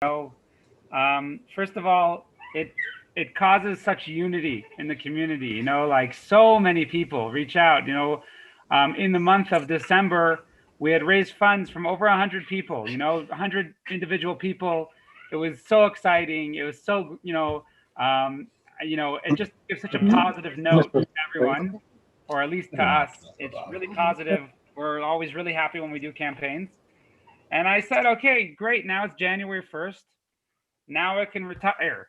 know, first of all, it causes such unity in the community. Like so many people reach out. In the month of December, we had raised funds from over 100 people. 100 individual people. It was so exciting. It was so it just gives such a positive note to everyone, or at least to us. It's really positive. We're always really happy when we do campaigns. And I said, okay, great. Now it's January 1st. Now I can retire.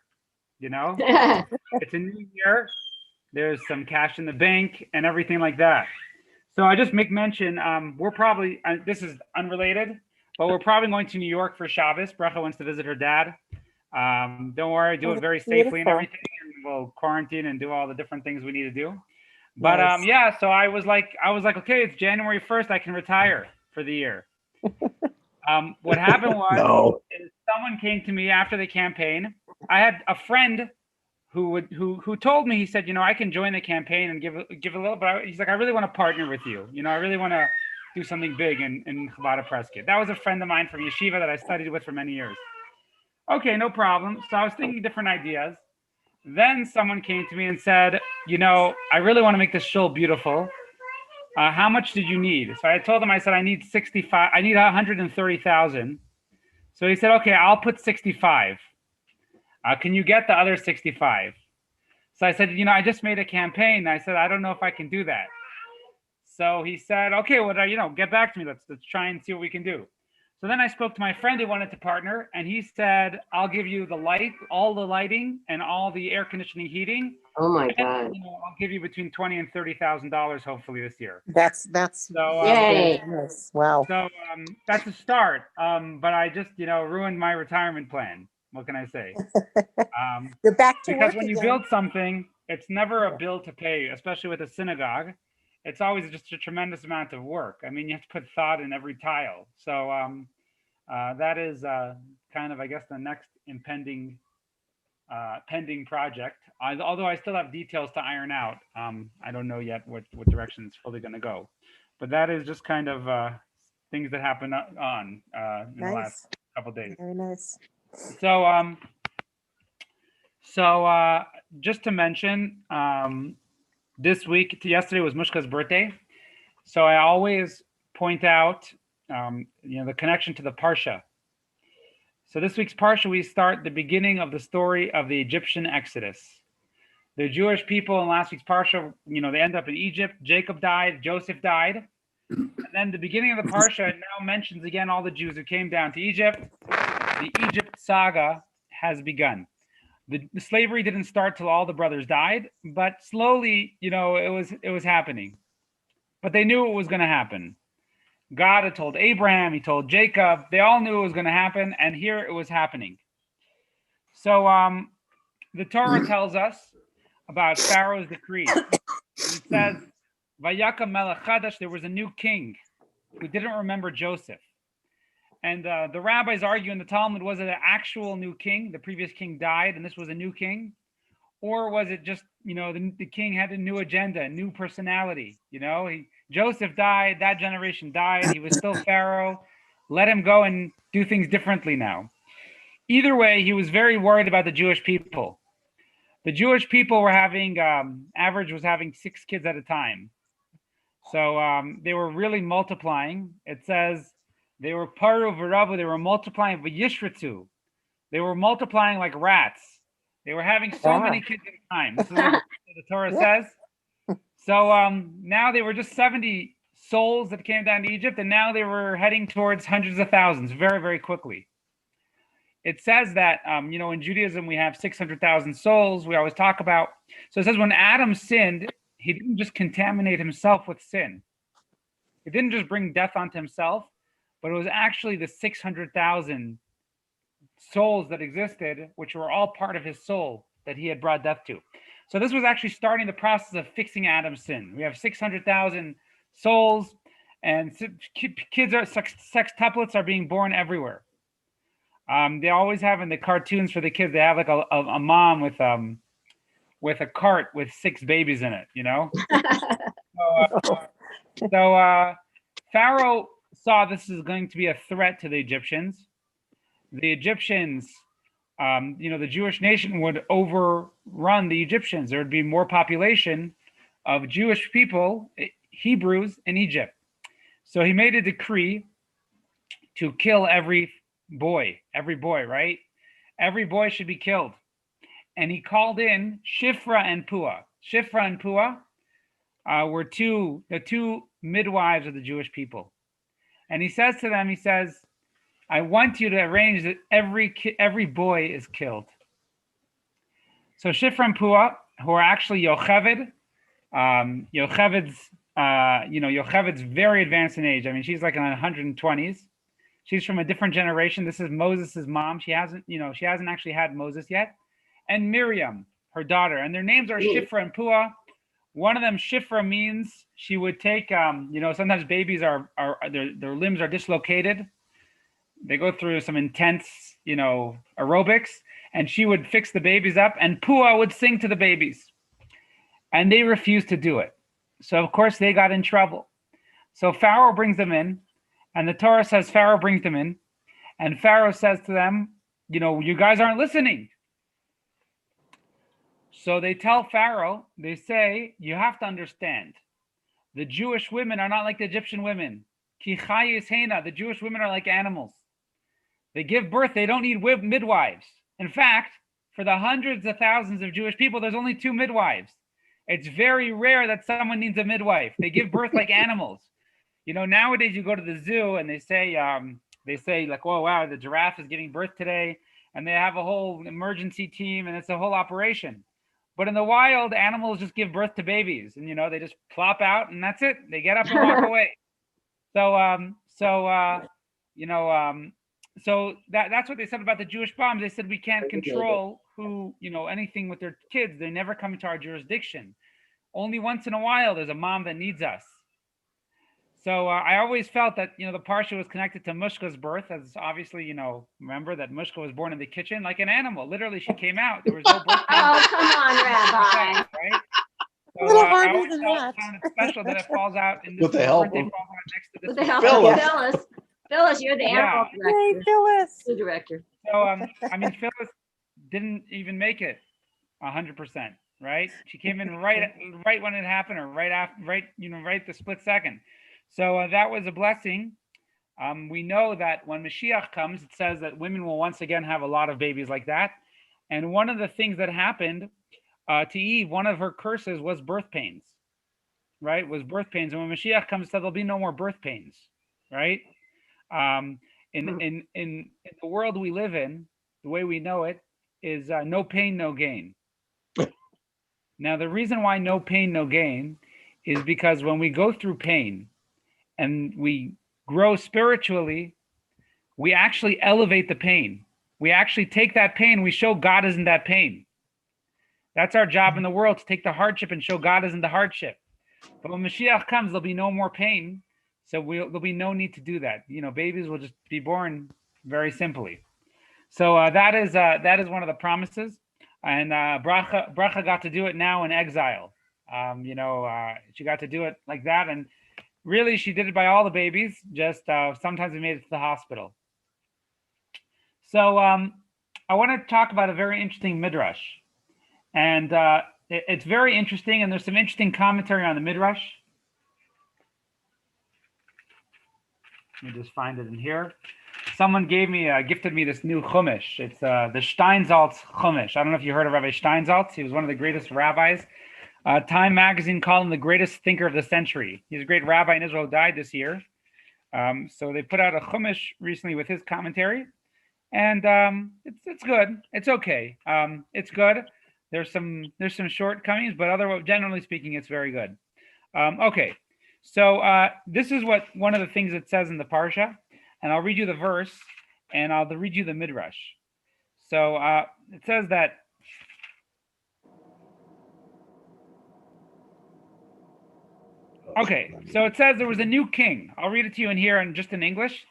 You know, it's a new year. There's some cash in the bank and everything like that. So I just make mention. We're probably this is unrelated, but we're probably going to New York for Shabbos. Bracha wants to visit her dad. Don't worry, do it very safely and everything, and we'll quarantine and do all the different things we need to do. But yeah, so I was like, okay, it's January 1st. I can retire for the year. What happened is someone came to me after the campaign. I had a friend who told me. He said, I can join the campaign and give a little, but he's like, I really want to partner with you. I really want to do something big in Chabad Prescott. That was a friend of mine from yeshiva that I studied with for many years. Okay, no problem. So I was thinking different ideas. Then someone came to me and said, I really want to make this shul beautiful. How much did you need? So I told him, I said, I need 65. I need 130,000. So he said, okay, I'll put 65. Can you get the other 65? So I said, I just made a campaign. I said, I don't know if I can do that. So he said, okay, well, get back to me. Let's try and see what we can do. So then I spoke to my friend who wanted to partner, and he said, I'll give you the light, all the lighting, and all the air conditioning, heating. Oh my God! I'll give you between $20,000 and $30,000 hopefully this year. That's so yay! Wow. So that's a start. But I just ruined my retirement plan. What can I say? You're back to because work when you again. build something, it's never a bill to pay, especially with a synagogue. It's always just a tremendous amount of work. I mean, you have to put thought in every tile. So that is kind of, I guess, the next impending pending project. Although I still have details to iron out. I don't know yet what direction it's fully going to go. But that is just kind of things that happened in the last couple of days. Very nice. So just to mention, this week, yesterday was Mushka's birthday. So I always point out, the connection to the Parsha. So this week's Parsha, we start the beginning of the story of the Egyptian Exodus. The Jewish people in last week's Parsha, they end up in Egypt. Jacob died, Joseph died. And then the beginning of the Parsha now mentions again all the Jews who came down to Egypt. The Egypt saga has begun. The slavery didn't start till all the brothers died, but slowly, it was happening. But they knew it was going to happen. God had told Abraham, he told Jacob, they all knew it was going to happen, and here it was happening. So the Torah tells us about Pharaoh's decree. It says, Vayakam melech chadash, there was a new king who didn't remember Joseph. And the rabbis argue in the Talmud, was it an actual new king? The previous king died, and this was a new king? Or was it just, the king had a new agenda, a new personality? Joseph died, that generation died, he was still Pharaoh. Let him go and do things differently now. Either way, he was very worried about the Jewish people. The Jewish people were having, average was having 6 kids at a time. So they were really multiplying. It says, they were paru v'ravu, they were multiplying v'yishritzu. They were multiplying like rats. They were having so many kids at a time. This is what the Torah says. So now they were just 70 souls that came down to Egypt, and now they were heading towards hundreds of thousands very, very quickly. It says that, in Judaism, we have 600,000 souls we always talk about. So it says when Adam sinned, he didn't just contaminate himself with sin. He didn't just bring death onto himself, but it was actually the 600,000 souls that existed, which were all part of his soul that he had brought death to. So this was actually starting the process of fixing Adam's sin. We have 600,000 souls, and kids are sextuplets are being born everywhere. They always have in the cartoons for the kids, they have like a mom with a cart with 6 babies in it, So Pharaoh saw this is going to be a threat to the Egyptians. the Egyptians, the Jewish nation would overrun the Egyptians. There would be more population of Jewish people, Hebrews, in Egypt. So he made a decree to kill every boy, right? Every boy should be killed. And he called in Shifra and Pua. Shifra and Pua were the two midwives of the Jewish people. And he says to them, I want you to arrange that every boy is killed. So Shifra and Pua, who are actually Yocheved, Yocheved's very advanced in age. I mean, she's like in her 120s. She's from a different generation. This is Moses' mom. She hasn't actually had Moses yet. And Miriam, her daughter. And their names are Shifra and Pua. One of them, Shifra, means she would take, sometimes babies their limbs are dislocated. They go through some intense, aerobics. And she would fix the babies up. And Pua would sing to the babies. And they refused to do it. So, of course, they got in trouble. So Pharaoh brings them in. And the Torah says Pharaoh brings them in. And Pharaoh says to them, you guys aren't listening. So they tell Pharaoh, they say, you have to understand, the Jewish women are not like the Egyptian women. Ki chayis heina, the Jewish women are like animals. They give birth, they don't need midwives. In fact, for the hundreds of thousands of Jewish people, there's only 2 midwives. It's very rare that someone needs a midwife. They give birth like animals. Nowadays you go to the zoo and they say like, oh, wow, the giraffe is giving birth today. And they have a whole emergency team and it's a whole operation. But in the wild, animals just give birth to babies and, they just plop out and that's it. They get up and walk away. So that's what they said about the Jewish bombs. They said, we can't control who, anything with their kids. They never come into our jurisdiction. Only once in a while, there's a mom that needs us. So I always felt that, the Parsha was connected to Mushka's birth, as obviously, remember that Mushka was born in the kitchen like an animal. Literally, she came out. There was no birth. Oh, come on, Rabbi. Right? So, A little I harder always than felt that. kind of special that it falls out in this. With the help birthday of- falls out next to this. With the help Phyllis. of Phyllis. Phyllis, you're the animal Hey, director. Phyllis. Food director. So, Phyllis didn't even make it 100%, right? She came in right when it happened, or right the split second. So that was a blessing. We know that when Mashiach comes, it says that women will once again have a lot of babies like that. And one of the things that happened to Eve, one of her curses was birth pains, right? Was birth pains. And when Mashiach comes, there'll be no more birth pains, right? In the world we live in, the way we know it is no pain, no gain. Now, the reason why no pain, no gain is because when we go through pain and we grow spiritually, we actually elevate the pain. We actually take that pain, we show God is in that pain. That's our job in the world, to take the hardship and show God is in the hardship. But when Mashiach comes, there'll be no more pain. So there'll be no need to do that. Babies will just be born very simply. So that is one of the promises. And Bracha got to do it now in exile. She got to do it like that. And really, she did it by all the babies. Just sometimes we made it to the hospital. So I want to talk about a very interesting midrash. And it's very interesting. And there's some interesting commentary on the midrash. Let me just find it in here. Someone gifted me this new Chumash. It's the Steinsaltz Chumash. I don't know if you heard of Rabbi Steinsaltz. He was one of the greatest rabbis. Time magazine called him the greatest thinker of the century. He's a great rabbi in Israel, died this year. So they put out a Chumash recently with his commentary. And it's good. It's okay. It's good. There's some shortcomings, but generally speaking, it's very good. Okay. So this is one of the things it says in the Parsha, and I'll read you the verse, and I'll read you the midrash. So it says that. Okay, so it says there was a new king. I'll read it to you in here, and just in English.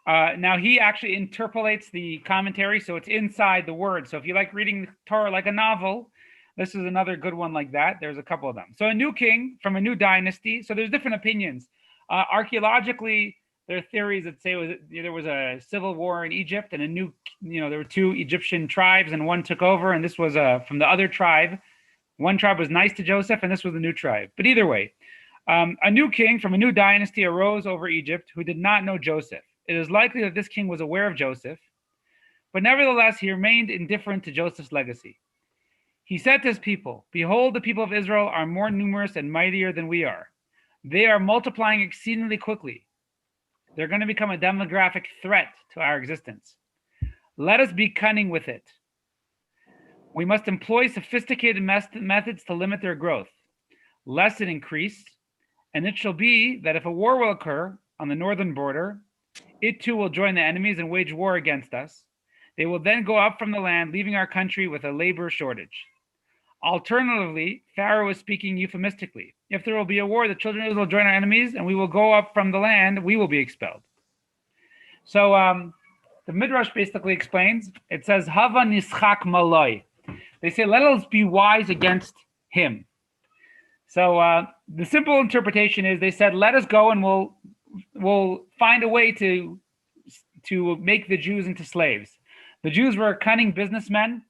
Now he actually interpolates the commentary, so it's inside the word. So if you like reading Torah like a novel, this is another good one like that. There's a couple of them. So a new king from a new dynasty. So there's different opinions. Archaeologically, There are theories that say there was a civil war in Egypt, and there were two Egyptian tribes, and one took over, and this was from the other tribe. One tribe was nice to Joseph, and this was the new tribe. But either way, a new king from a new dynasty arose over Egypt who did not know Joseph. It is likely that this king was aware of Joseph, but nevertheless, he remained indifferent to Joseph's legacy. He said to his people, "Behold, the people of Israel are more numerous and mightier than we are. They are multiplying exceedingly quickly. They're going to become a demographic threat to our existence. Let us be cunning with it. We must employ sophisticated methods to limit their growth, lest it increase, and it shall be that if a war will occur on the northern border, it too will join the enemies and wage war against us. They will then go up from the land, leaving our country with a labor shortage." Alternatively, Pharaoh is speaking euphemistically. If there will be a war, the children of Israel will join our enemies, and we will go up from the land, we will be expelled. So the Midrash basically explains, it says, Hava nischak maloi. They say, let us be wise against him. So the simple interpretation is they said, let us go and we'll find a way to make the Jews into slaves. The Jews were cunning businessmen.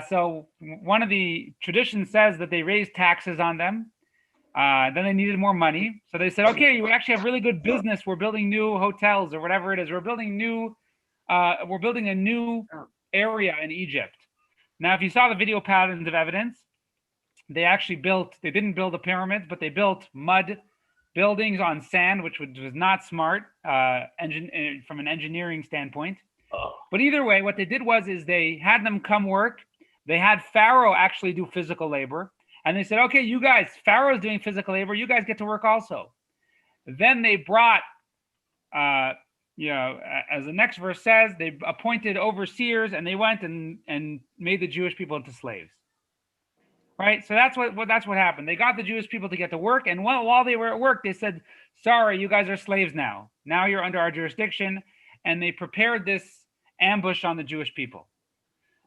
So one of the traditions says that they raised taxes on them. Then they needed more money. So they said, okay, you actually have really good business. We're building new hotels or whatever it is. We're building a new area in Egypt. Now, if you saw the video patterns of evidence, they didn't build the pyramids, but they built mud buildings on sand, which was not smart from an engineering standpoint. But either way, what they did is they had them come work. They had Pharaoh actually do physical labor. And they said, okay, you guys, Pharaoh's doing physical labor. You guys get to work also. Then they brought, as the next verse says, they appointed overseers and they went and made the Jewish people into slaves. Right? So that's what happened. They got the Jewish people to get to work. And while they were at work, they said, sorry, you guys are slaves now. Now you're under our jurisdiction. And they prepared this ambush on the Jewish people.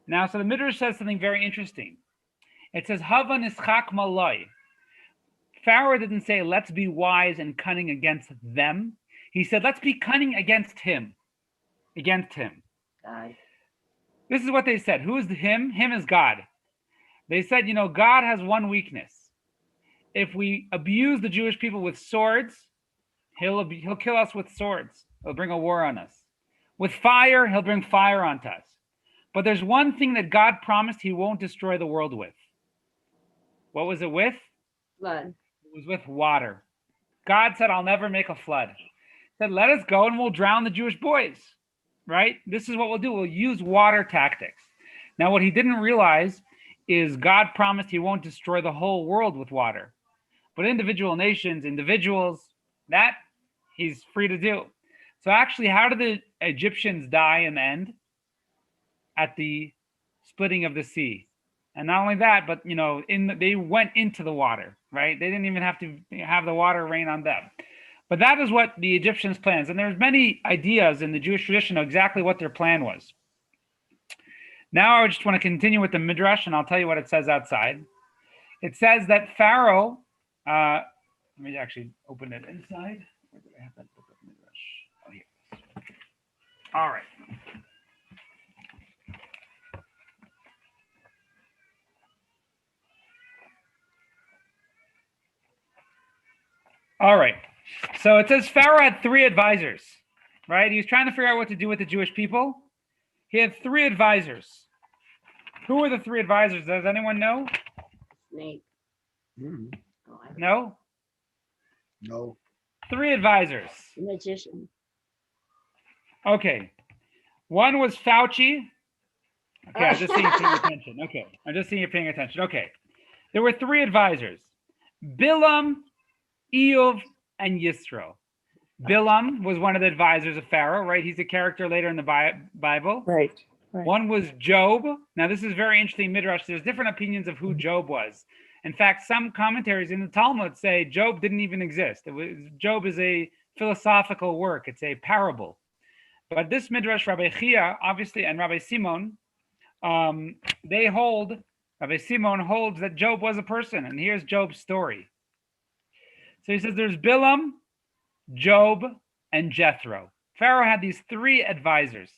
Now, so the Midrash says something very interesting. It says, Hava nischak maloi. Pharaoh didn't say, let's be wise and cunning against them. He said, let's be cunning against him. Against him. God. This is what they said. Who is him? Him is God. They said, God has one weakness. If we abuse the Jewish people with swords, he'll kill us with swords. He'll bring a war on us. With fire, he'll bring fire onto us. But there's one thing that God promised he won't destroy the world with. What was it with? Flood. It was with water. God said, I'll never make a flood. He said, let us go and we'll drown the Jewish boys. Right? This is what we'll do. We'll use water tactics. Now, what he didn't realize is God promised he won't destroy the whole world with water. But individual nations, individuals, that he's free to do. So actually, how did the Egyptians die in the end? At the splitting of the sea. And not only that, but they went into the water, right? They didn't even have to have the water rain on them. But that is what the Egyptians' plans. And there's many ideas in the Jewish tradition of exactly what their plan was. Now I just want to continue with the Midrash, and I'll tell you what it says outside. It says that Pharaoh, let me actually open it inside. Where did I have that book of Midrash? Oh, here. All right. All right. So it says Pharaoh had 3 advisors, right? He was trying to figure out what to do with the Jewish people. He had 3 advisors. Who were the 3 advisors? Does anyone know? Snake. Mm. No? No. 3 advisors. Magician. Okay. One was Fauci. Okay, I'm just seeing you paying attention. Okay. I'm just seeing you paying attention. Okay. There were 3 advisors. Bilam, Eov, and Yisro. Bilam was one of the advisors of Pharaoh, right? He's a character later in the Bible. Right. One was Job. Now, this is very interesting, Midrash. There's different opinions of who Job was. In fact, some commentaries in the Talmud say Job didn't even exist. Job is a philosophical work. It's a parable. But this Midrash, Rabbi Chia, obviously, and Rabbi Simon, Rabbi Simon holds that Job was a person. And here's Job's story. So he says there's Bilam, Job, and Jethro. Pharaoh had these three advisors,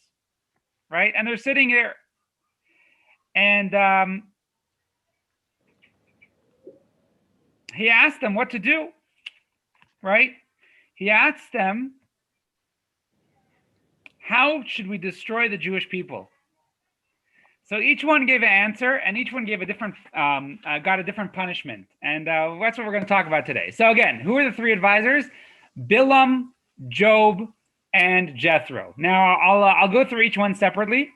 right? And they're sitting there. And he asked them what to do, right? He asked them, how should we destroy the Jewish people? So each one gave an answer, and each one gave a different, got a different punishment. And that's what we're going to talk about today. So again, who are the three advisors? Bilam, Job, and Jethro. Now I'll go through each one separately.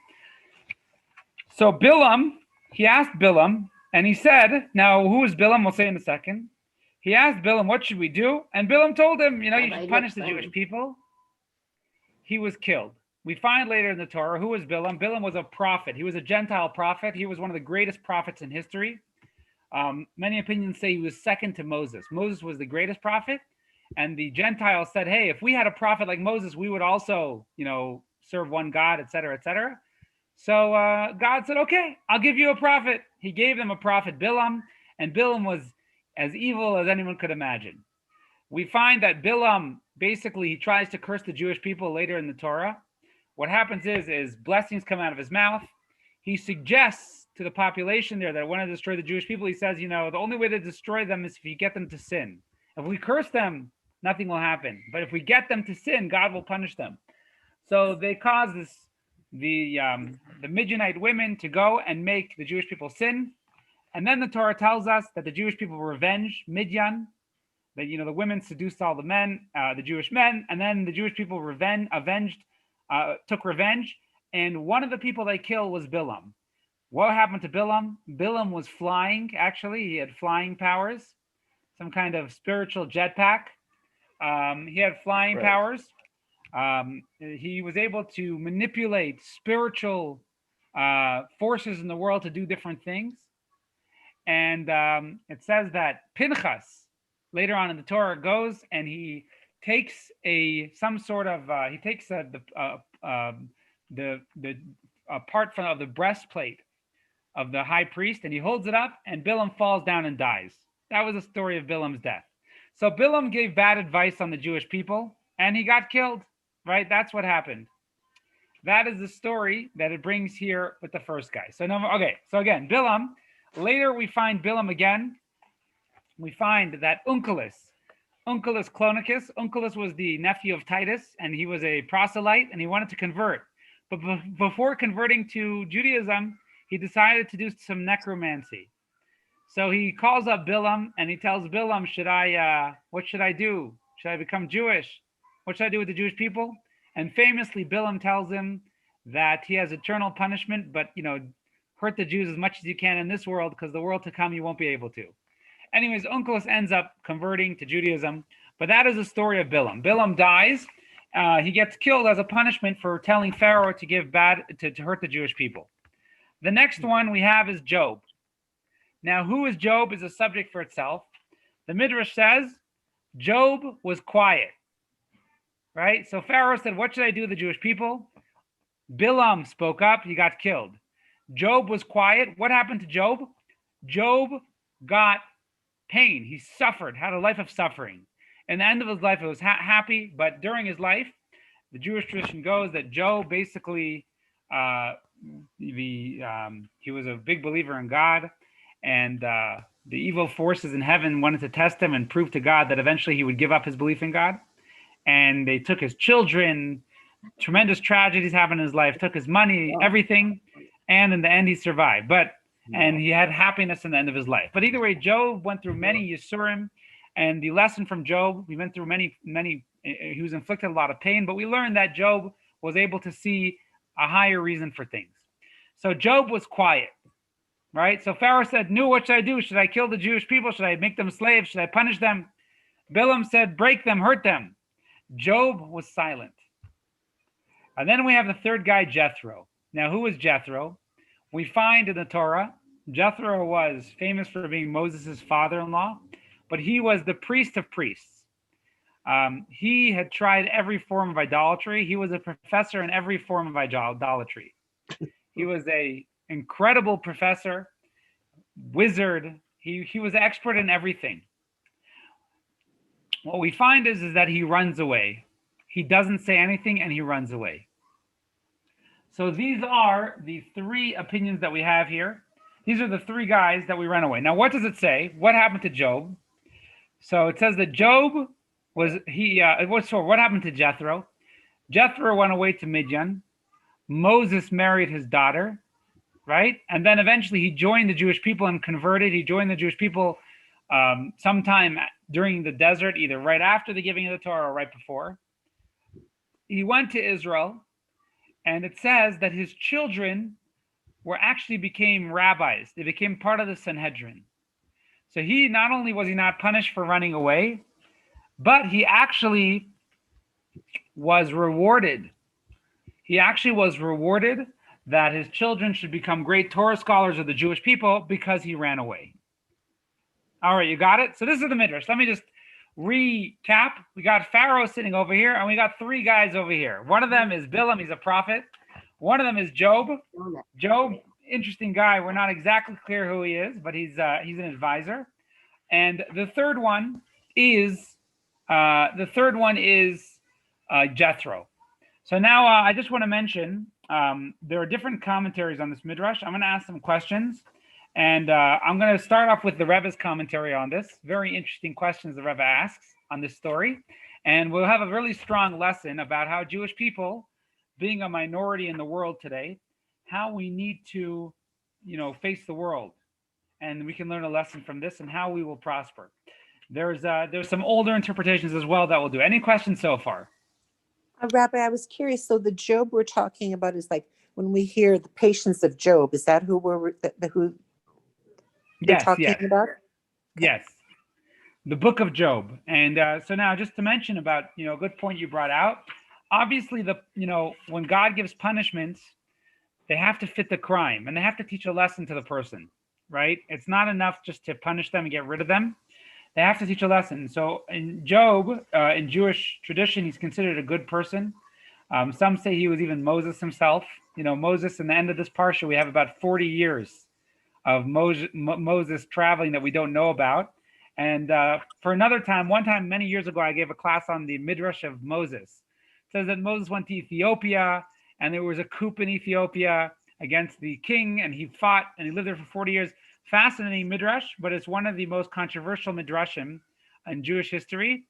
So Bilam, he asked Bilam, and he said, now who is Bilam? We'll say in a second. He asked Bilam, what should we do? And Bilam told him, you should punish the Jewish people. He was killed. We find later in the Torah, who was Bilam? Bilam was a prophet. He was a Gentile prophet. He was one of the greatest prophets in history. Many opinions say he was second to Moses. Moses was the greatest prophet. And the Gentiles said, hey, if we had a prophet like Moses, we would also, serve one God, etc., etc. So God said, okay, I'll give you a prophet. He gave them a prophet, Bilam, and Bilam was as evil as anyone could imagine. We find that Bilam, basically, he tries to curse the Jewish people later in the Torah. What happens is blessings come out of his mouth. He suggests to the population there that want to destroy the Jewish people, he says, the only way to destroy them is if you get them to sin. If we curse them, nothing will happen. But if we get them to sin, God will punish them. So they cause the Midianite women to go and make the Jewish people sin. And then the Torah tells us that the Jewish people revenge Midian, that the women seduced all the men, the Jewish men, and then the Jewish people took revenge. And one of the people they killed was Bilam. What happened to Bilam? Bilam was flying, actually. He had flying powers, some kind of spiritual jetpack. He had flying powers. He was able to manipulate spiritual forces in the world to do different things. And it says that Pinchas, later on in the Torah, goes and he takes the part of the breastplate of the high priest, and he holds it up, and Bilam falls down and dies. That was the story of Bilam's death. So Bilam gave bad advice on the Jewish people, and he got killed, right? That's what happened. That is the story that it brings here with the first guy. So again, Bilam. Later we find Bilam again. We find that Onkelos Clonicus. Onkelos was the nephew of Titus, and he was a proselyte, and he wanted to convert. But before converting to Judaism, he decided to do some necromancy. So he calls up Bilam, and he tells Bilam, what should I do? Should I become Jewish? What should I do with the Jewish people? And famously, Bilam tells him that he has eternal punishment, but, hurt the Jews as much as you can in this world, because the world to come, you won't be able to. Anyways, Onkelos ends up converting to Judaism, but that is the story of Bilam. Bilam dies. He gets killed as a punishment for telling Pharaoh to to hurt the Jewish people. The next one we have is Job. Now, who is Job is a subject for itself. The Midrash says Job was quiet, right? So Pharaoh said, what should I do with the Jewish people? Bilam spoke up. He got killed. Job was quiet. What happened to Job? Job got pain. He suffered, had a life of suffering. In the end of his life, it was happy, but during his life, the Jewish tradition goes that Job basically, he was a big believer in God, and the evil forces in heaven wanted to test him and prove to God that eventually he would give up his belief in God. And they took his children, tremendous tragedies happened in his life, took his money, everything, and in the end he survived. And he had happiness in the end of his life. But either way, Job went through many Yisurim, and the lesson from Job, we went through many, he was inflicted a lot of pain, but we learned that Job was able to see a higher reason for things. So Job was quiet, right? So Pharaoh said, "No, what should I do? Should I kill the Jewish people? Should I make them slaves? Should I punish them?" Bilam said, "Break them, hurt them." Job was silent. And then we have the third guy, Jethro. Now, who is Jethro? We find in the Torah, Jethro was famous for being Moses' father-in-law, but he was the priest of priests. He had tried every form of idolatry. He was a professor in every form of idolatry. He was an incredible professor, wizard. He was expert in everything. What we find is that he runs away. he doesn't say anything, and he runs away. So these are the three opinions that we have here. These are the three guys that we ran away. Now, what does it say? What happened to Job? So it says that Job was what happened to Jethro? Jethro went away to Midian. Moses married his daughter, right? And then eventually he joined the Jewish people and converted. He joined the Jewish people sometime during the desert, either right after the giving of the Torah or right before. He went to Israel, and it says that his children became rabbis. They became part of the Sanhedrin. So he not only was he not punished for running away, but he actually was rewarded. He actually was rewarded that his children should become great Torah scholars of the Jewish people because he ran away. All right, you got it? So this is the Midrash. Let me just recap. We got Pharaoh sitting over here, and we got three guys over here. One of them is Bilam. He's a prophet. One of them is Job. Job, interesting guy. We're not exactly clear who he is, but he's an advisor. And the third one is Jethro. So now I just want to mention there are different commentaries on this midrash. I'm going to ask some questions, and I'm going to start off with the Rebbe's commentary on this. Very interesting questions the Rebbe asks on this story, and we'll have a really strong lesson about how Jewish people, being a minority in the world today, how we need to, face the world, and we can learn a lesson from this and how we will prosper. There's some older interpretations as well that we'll do. Any questions so far? Rabbi, I was curious. So the Job we're talking about is like when we hear the patience of Job. Is that who we're talking about? Yes, the book of Job. And so now, just to mention about a good point you brought out. Obviously, when God gives punishments, they have to fit the crime and they have to teach a lesson to the person, right? It's not enough just to punish them and get rid of them. They have to teach a lesson. So in Job, in Jewish tradition, he's considered a good person. Some say he was even Moses himself. Moses, in the end of this Parsha, we have about 40 years of Moses traveling that we don't know about. And for another time, one time many years ago, I gave a class on the Midrash of Moses. It says that Moses went to Ethiopia, and there was a coup in Ethiopia against the king, and he fought, and he lived there for 40 years. Fascinating midrash, but it's one of the most controversial midrashim in Jewish history.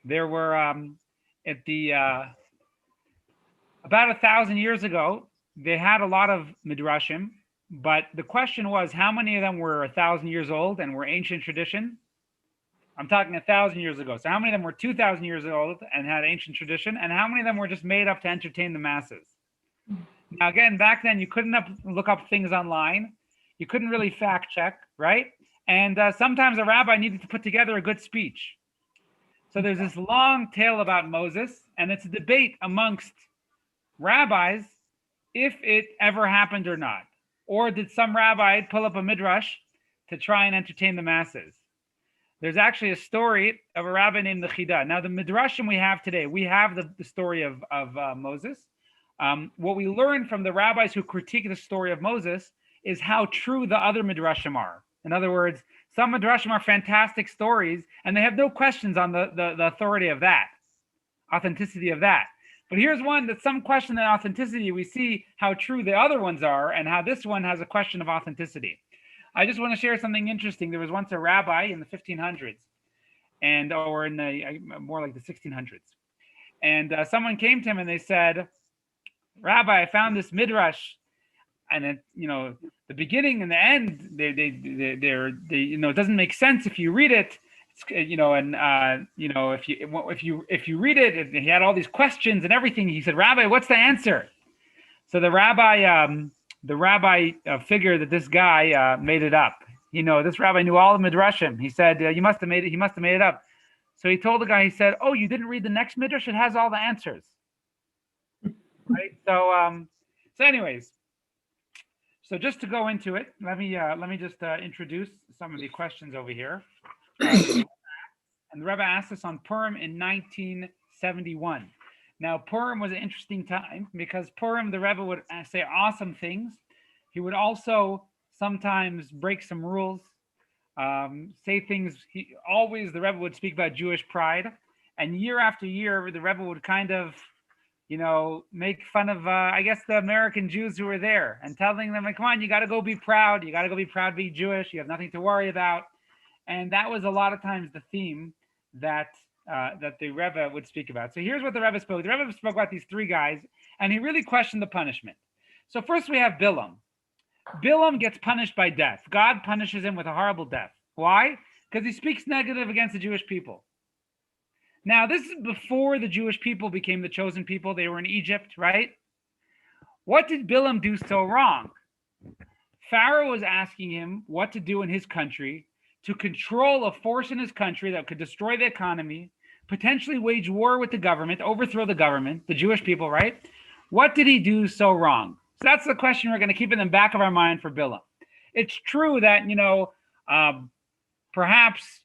There were about 1,000 years ago, they had a lot of midrashim, but the question was how many of them were 1,000 years old and were ancient tradition? I'm talking 1,000 years ago. So how many of them were 2,000 years old and had ancient tradition, and how many of them were just made up to entertain the masses? Now again, back then you couldn't look up things online. You couldn't really fact check, right? And sometimes a rabbi needed to put together a good speech. So there's this long tale about Moses, and it's a debate amongst rabbis if it ever happened or not. Or did some rabbi pull up a midrash to try and entertain the masses? There's actually a story of a rabbi named Nechida. Now, the midrashim we have today, we have the story of Moses. What we learn from the rabbis who critique the story of Moses is how true the other midrashim are. In other words, some midrashim are fantastic stories, and they have no questions on the authority of that, authenticity of that. But here's one that some question the authenticity. We see how true the other ones are, and how this one has a question of authenticity. I just want to share something interesting. There was once a rabbi in the 1500s, or in the more like the 1600s, and someone came to him and they said, "Rabbi, I found this midrash, and it, the beginning and the end, it doesn't make sense if you read it. If you read it, and he had all these questions and everything. He said, Rabbi, what's the answer? So the rabbi figured that this guy made it up. This rabbi knew all the midrashim. He said, he must have made it up. So he told the guy, he said, oh, you didn't read the next midrash? It has all the answers. Right? So anyways, so just to go into it, let me just introduce some of the questions over here. And the Rebbe asked us on Purim in 1971. Now, Purim was an interesting time because Purim, the Rebbe would say awesome things. He would also sometimes break some rules, say things. The Rebbe would speak about Jewish pride. And year after year, the Rebbe would kind of, make fun of, I guess, the American Jews who were there and telling them, like, come on, you got to go be proud. You got to go be proud to be Jewish. You have nothing to worry about. And that was a lot of times the theme that that the Rebbe would speak about. So here's what the Rebbe spoke. The Rebbe spoke about these three guys, and he really questioned the punishment. So first we have Bilam. Bilam gets punished by death. God punishes him with a horrible death. Why? Because he speaks negative against the Jewish people. Now, this is before the Jewish people became the chosen people. They were in Egypt, right? What did Bilam do so wrong? Pharaoh was asking him what to do in his country to control a force in his country that could destroy the economy, potentially wage war with the government, overthrow the government, the Jewish people, right? What did he do so wrong? So that's the question we're going to keep in the back of our mind for Bilam. It's true that, perhaps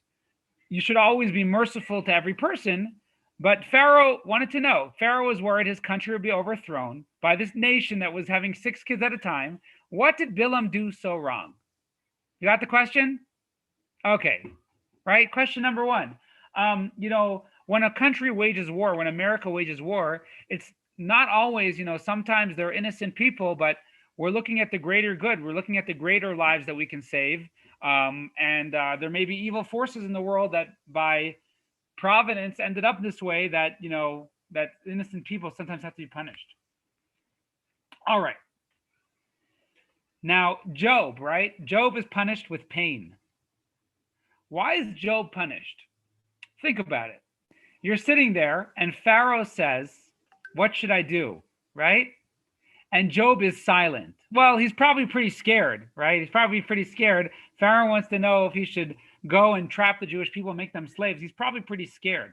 you should always be merciful to every person, but Pharaoh wanted to know. Pharaoh was worried his country would be overthrown by this nation that was having 6 kids at a time. What did Bilam do so wrong? You got the question? Okay, right? Question number one. When a country wages war, when America wages war, it's not always, sometimes they're innocent people, but we're looking at the greater good. We're looking at the greater lives that we can save. And there may be evil forces in the world that by providence ended up this way that, that innocent people sometimes have to be punished. All right. Now, Job, right? Job is punished with pain. Why is Job punished? Think about it. You're sitting there and Pharaoh says, what should I do? Right? And Job is silent. Well, he's probably pretty scared, right? He's probably pretty scared. Pharaoh wants to know if he should go and trap the Jewish people and make them slaves. He's probably pretty scared,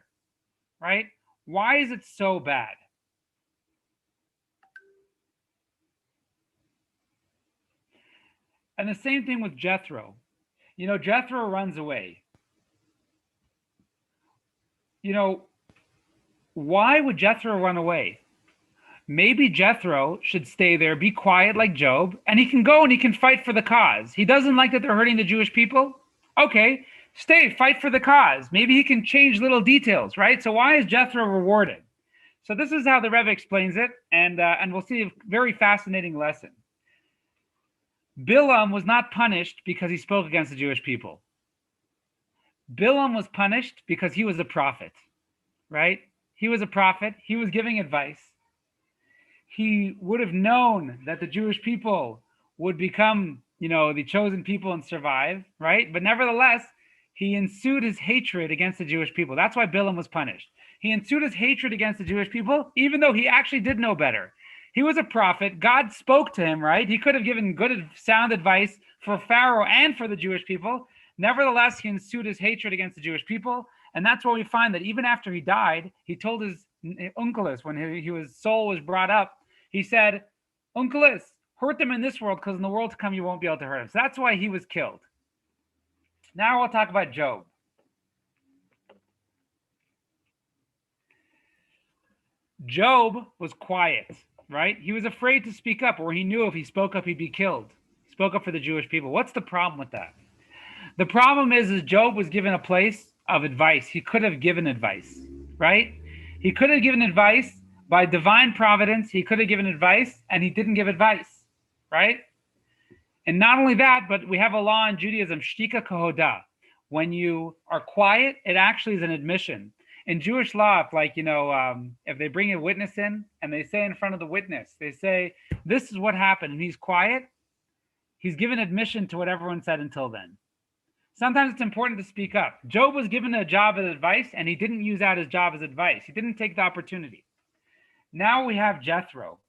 right? Why is it so bad? And the same thing with Jethro. Jethro runs away. Why would Jethro run away? Maybe Jethro should stay there, be quiet like Job, and he can go and he can fight for the cause. He doesn't like that they're hurting the Jewish people. Okay, stay, fight for the cause. Maybe he can change little details, right? So why is Jethro rewarded? So this is how the Rebbe explains it, and we'll see a very fascinating lesson. Bilam was not punished because he spoke against the Jewish people. Bilam was punished because he was a prophet, right? He was a prophet. He was giving advice. He would have known that the Jewish people would become, the chosen people and survive, right? But nevertheless, he ensued his hatred against the Jewish people. That's why Bilam was punished. He ensued his hatred against the Jewish people, even though he actually did know better. He was a prophet. God spoke to him, right? He could have given good, sound advice for Pharaoh and for the Jewish people. Nevertheless, he ensued his hatred against the Jewish people. And that's why we find that even after he died, he told his Unkelis, when his soul was brought up, he said, Unkelis, hurt them in this world, because in the world to come, you won't be able to hurt them. So that's why he was killed. Now we'll talk about Job. Job was quiet, right? He was afraid to speak up, or he knew if he spoke up, he'd be killed. He spoke up for the Jewish people. What's the problem with that? The problem is Job was given a place of advice. He could have given advice, right? He could have given advice by divine providence. He could have given advice, and he didn't give advice, right? And not only that, but we have a law in Judaism, shtika kahoda. When you are quiet, it actually is an admission. In Jewish law, if they bring a witness in and they say in front of the witness, they say, this is what happened, and he's quiet, he's given admission to what everyone said until then. Sometimes it's important to speak up. Job was given a job as advice, and he didn't use out his job as advice. He didn't take the opportunity. Now we have Jethro.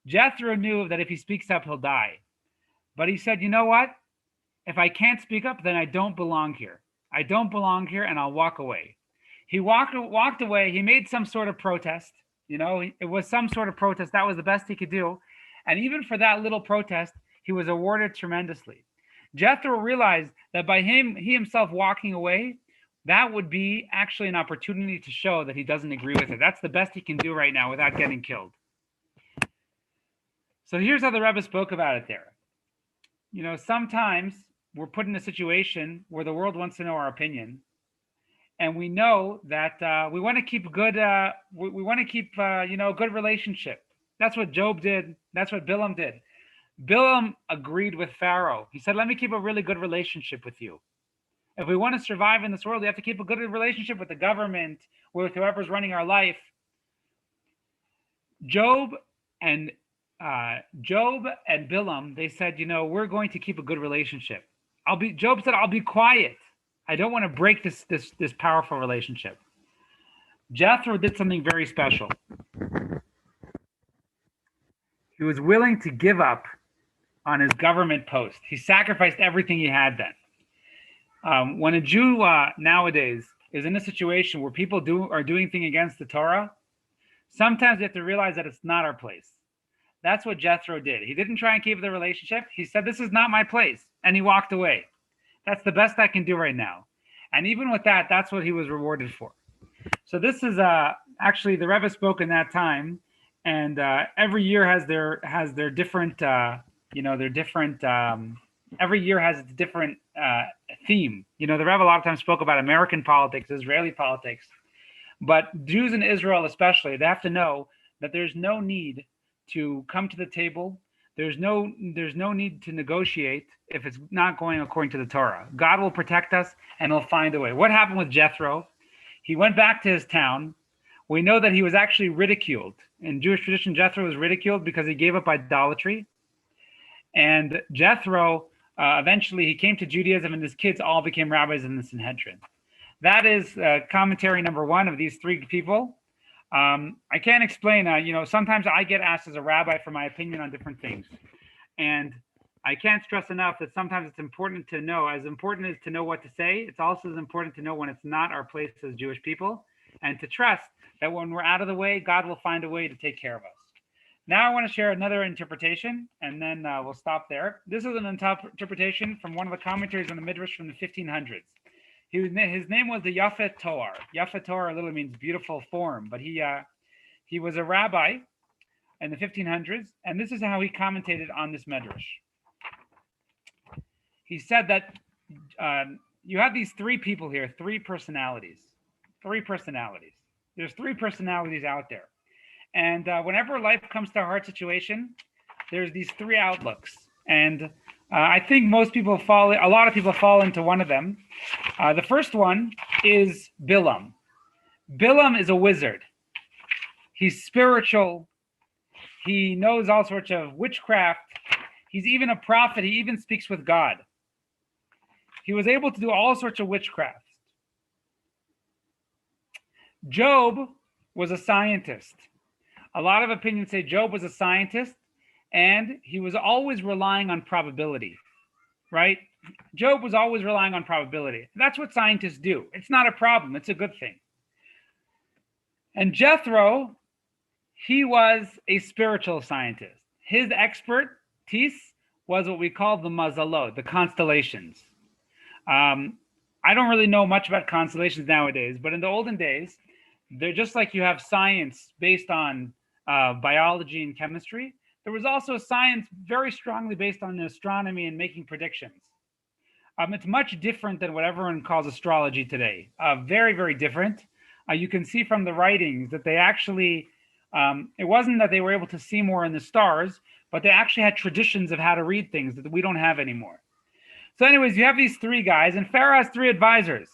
Jethro knew that if he speaks up, he'll die. But he said, you know what? If I can't speak up, then I don't belong here. I don't belong here, and I'll walk away. He walked away. He made some sort of protest. It was some sort of protest. That was the best he could do. And even for that little protest, he was awarded tremendously. Jethro realized that by he himself walking away, that would be actually an opportunity to show that he doesn't agree with it. That's the best he can do right now without getting killed. So here's how the Rebbe spoke about it there. Sometimes we're put in a situation where the world wants to know our opinion. and we know that we want to keep good. We want to keep good relationship. That's what Job did. That's what Bilam did. Bilam agreed with Pharaoh. He said, "Let me keep a really good relationship with you. If we want to survive in this world, we have to keep a good relationship with the government, with whoever's running our life." Job and Bilam, they said, we're going to keep a good relationship. Job said, I'll be quiet. I don't want to break this powerful relationship. Jethro did something very special. He was willing to give up on his government post. He sacrificed everything he had then. When a Jew nowadays is in a situation where people are doing things against the Torah, sometimes we have to realize that it's not our place. That's what Jethro did. He didn't try and keep the relationship. He said, this is not my place. And he walked away. That's the best I can do right now. And even with that, that's what he was rewarded for. So this is actually the Rebbe spoke in that time. And every year has their different, every year has its different theme. The Rebbe a lot of times spoke about American politics, Israeli politics. But Jews in Israel especially, they have to know that there's no need to come to the table. There's no need to negotiate if it's not going according to the Torah. God will protect us and he'll find a way. What happened with Jethro? He went back to his town. We know that he was actually ridiculed. In Jewish tradition, Jethro was ridiculed because he gave up idolatry. And Jethro, eventually he came to Judaism and his kids all became rabbis in the Sanhedrin. That is commentary number one of these three people. I can't explain. Sometimes I get asked as a rabbi for my opinion on different things. And I can't stress enough that sometimes it's important to know, as important as to know what to say, it's also as important to know when it's not our place as Jewish people, and to trust that when we're out of the way, God will find a way to take care of us. Now I want to share another interpretation, and then we'll stop there. This is an interpretation from one of the commentaries on the Midrash from the 1500s. His name was the Yafet Toar. Yafet Toar literally means beautiful form, but he was a rabbi in the 1500s, and this is how he commentated on this Midrash. He said that you have these three people here, three personalities. There's three personalities out there. And whenever life comes to a hard situation, there's these three outlooks. And I think a lot of people fall into one of them. The first one is Bilam. Bilam is a wizard. He's spiritual. He knows all sorts of witchcraft. He's even a prophet. He even speaks with God. He was able to do all sorts of witchcraft. Job was a scientist. A lot of opinions say Job was a scientist, and he was always relying on probability, right? Job was always relying on probability. That's what scientists do. It's not a problem. It's a good thing. And Jethro, he was a spiritual scientist. His expertise was what we call the mazalot, the constellations. I don't really know much about constellations nowadays, but in the olden days, they're just like you have science based on biology and chemistry. There was also science very strongly based on astronomy and making predictions. It's much different than what everyone calls astrology today. Very, very different. You can see from the writings that they actually, it wasn't that they were able to see more in the stars, but they actually had traditions of how to read things that we don't have anymore. So anyways, you have these three guys, and Pharaoh has three advisors.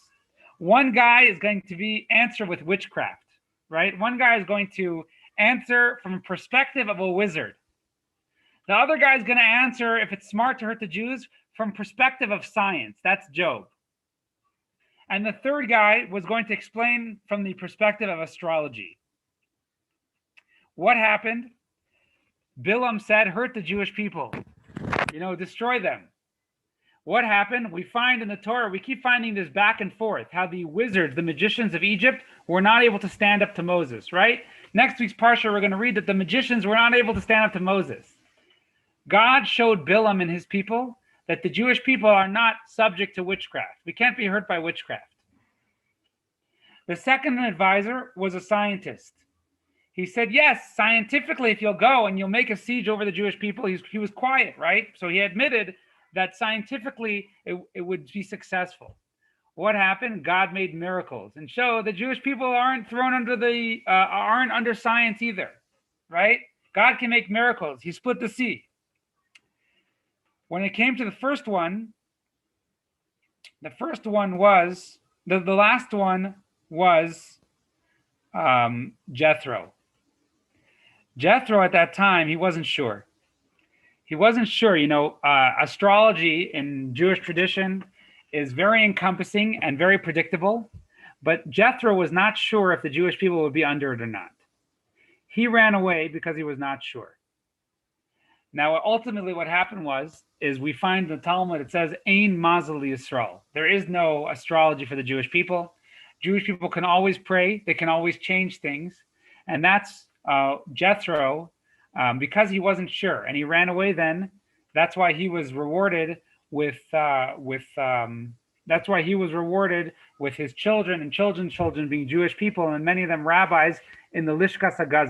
One guy is going to answer with witchcraft, right? One guy is going to answer from a perspective of a wizard. The other guy is going to answer, if it's smart to hurt the Jews, from perspective of science. That's Job. And the third guy was going to explain from the perspective of astrology. What happened? Bilam said, hurt the Jewish people, destroy them. What happened? We find in the Torah, we keep finding this back and forth, how the wizards, the magicians of Egypt, were not able to stand up to Moses, right? Next week's Parsha, we're going to read that the magicians were not able to stand up to Moses. God showed Bilam and his people that the Jewish people are not subject to witchcraft. We can't be hurt by witchcraft. The second advisor was a scientist. He said, yes, scientifically, if you'll go and you'll make a siege over the Jewish people, he was quiet, right? So he admitted that scientifically it would be successful. what happened? God made miracles and show the Jewish people aren't thrown under aren't under science either, right? God can make miracles. He split the sea. When it came to the first one was the last one was Jethro. Jethro at that time, he wasn't sure. He wasn't sure. Astrology in Jewish tradition is very encompassing and very predictable, but Jethro was not sure if the Jewish people would be under it or not. He ran away because he was not sure. Now, ultimately, what happened is we find in the Talmud, it says, Ein Mazel Yisrael. There is no astrology for the Jewish people. Jewish people can always pray. They can always change things. And that's Jethro, because he wasn't sure and he ran away then. That's why he was rewarded with his children and children's children being Jewish people, and many of them rabbis in the Lishkas Hagazit.